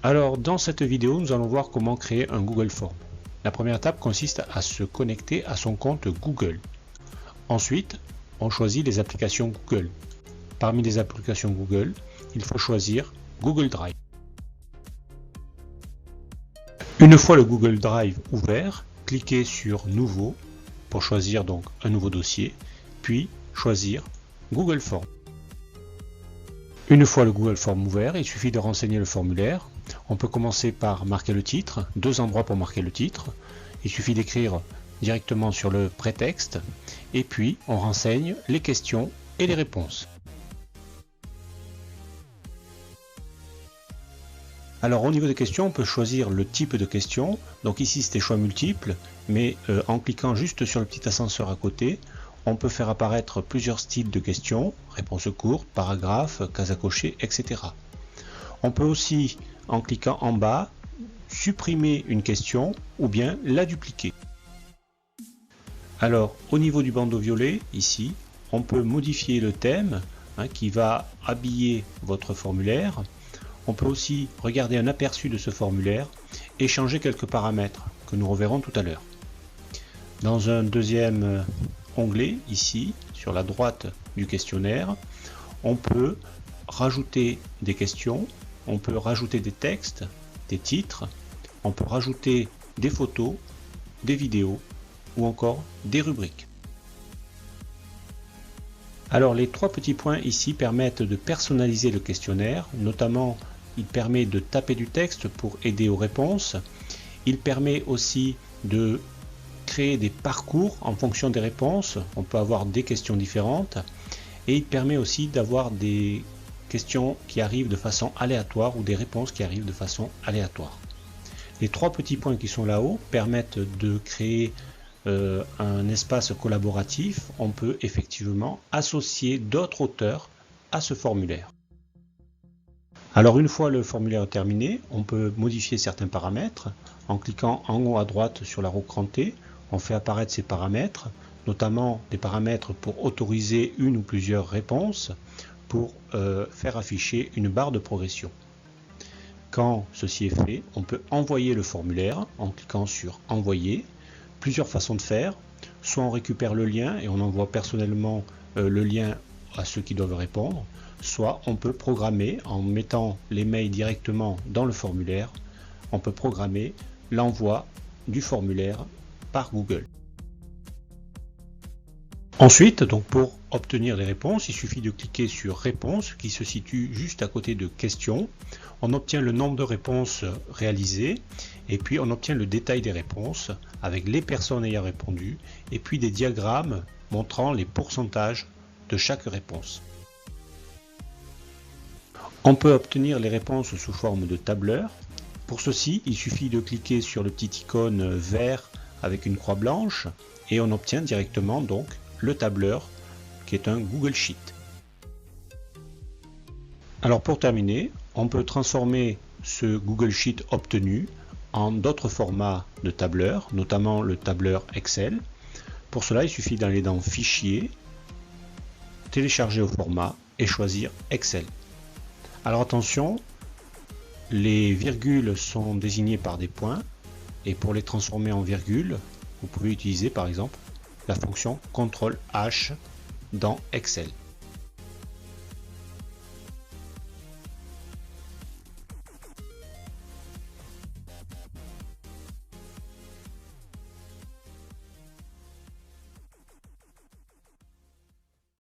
Alors dans cette vidéo, nous allons voir comment créer un Google Form. La première étape consiste à se connecter à son compte Google. Ensuite, on choisit les applications Google. Parmi les applications Google, il faut choisir Google Drive. Une fois le Google Drive ouvert, cliquez sur Nouveau pour choisir donc un nouveau dossier, puis choisir Google Form. Une fois le Google Form ouvert, il suffit de renseigner le formulaire. On peut commencer par marquer le titre, deux endroits pour marquer le titre. Il suffit d'écrire directement sur le prétexte et puis on renseigne les questions et les réponses. Alors au niveau des questions, on peut choisir le type de question. Donc ici c'était choix multiples, mais en cliquant juste sur le petit ascenseur à côté, on peut faire apparaître plusieurs styles de questions, réponses courtes, paragraphes, cases à cocher, etc. On peut aussi, en cliquant en bas, supprimer une question ou bien la dupliquer. Alors au niveau du bandeau violet, ici, on peut modifier le thème qui va habiller votre formulaire. On peut aussi regarder un aperçu de ce formulaire et changer quelques paramètres que nous reverrons tout à l'heure. Dans un deuxième onglet, ici, sur la droite du questionnaire, on peut rajouter des questions, on peut rajouter des textes, des titres, on peut rajouter des photos, des vidéos ou encore des rubriques. Alors les trois petits points ici permettent de personnaliser le questionnaire, notamment il permet de taper du texte pour aider aux réponses. Il permet aussi de créer des parcours en fonction des réponses. On peut avoir des questions différentes. Et il permet aussi d'avoir des questions qui arrivent de façon aléatoire ou des réponses qui arrivent de façon aléatoire. Les trois petits points qui sont là-haut permettent de créer un espace collaboratif. On peut effectivement associer d'autres auteurs à ce formulaire. Alors une fois le formulaire terminé, on peut modifier certains paramètres. En cliquant en haut à droite sur la roue crantée, on fait apparaître ces paramètres, notamment des paramètres pour autoriser une ou plusieurs réponses, pour faire afficher une barre de progression. Quand ceci est fait, on peut envoyer le formulaire en cliquant sur Envoyer. Plusieurs façons de faire, soit on récupère le lien et on envoie personnellement le lien à ceux qui doivent répondre, soit on peut programmer en mettant les mails directement dans le formulaire, on peut programmer l'envoi du formulaire par Google. Ensuite, donc pour obtenir les réponses, il suffit de cliquer sur Réponses qui se situe juste à côté de Questions. On obtient le nombre de réponses réalisées et puis on obtient le détail des réponses avec les personnes ayant répondu et puis des diagrammes montrant les pourcentages de chaque réponse. On peut obtenir les réponses sous forme de tableur. Pour ceci, il suffit de cliquer sur le petit icône vert avec une croix blanche et on obtient directement donc le tableur qui est un Google Sheet. Alors pour terminer, on peut transformer ce Google Sheet obtenu en d'autres formats de tableur, notamment le tableur Excel. Pour cela, il suffit d'aller dans Fichier, télécharger au format et choisir Excel. Alors attention, les virgules sont désignées par des points et pour les transformer en virgules, vous pouvez utiliser par exemple la fonction CTRL H dans Excel.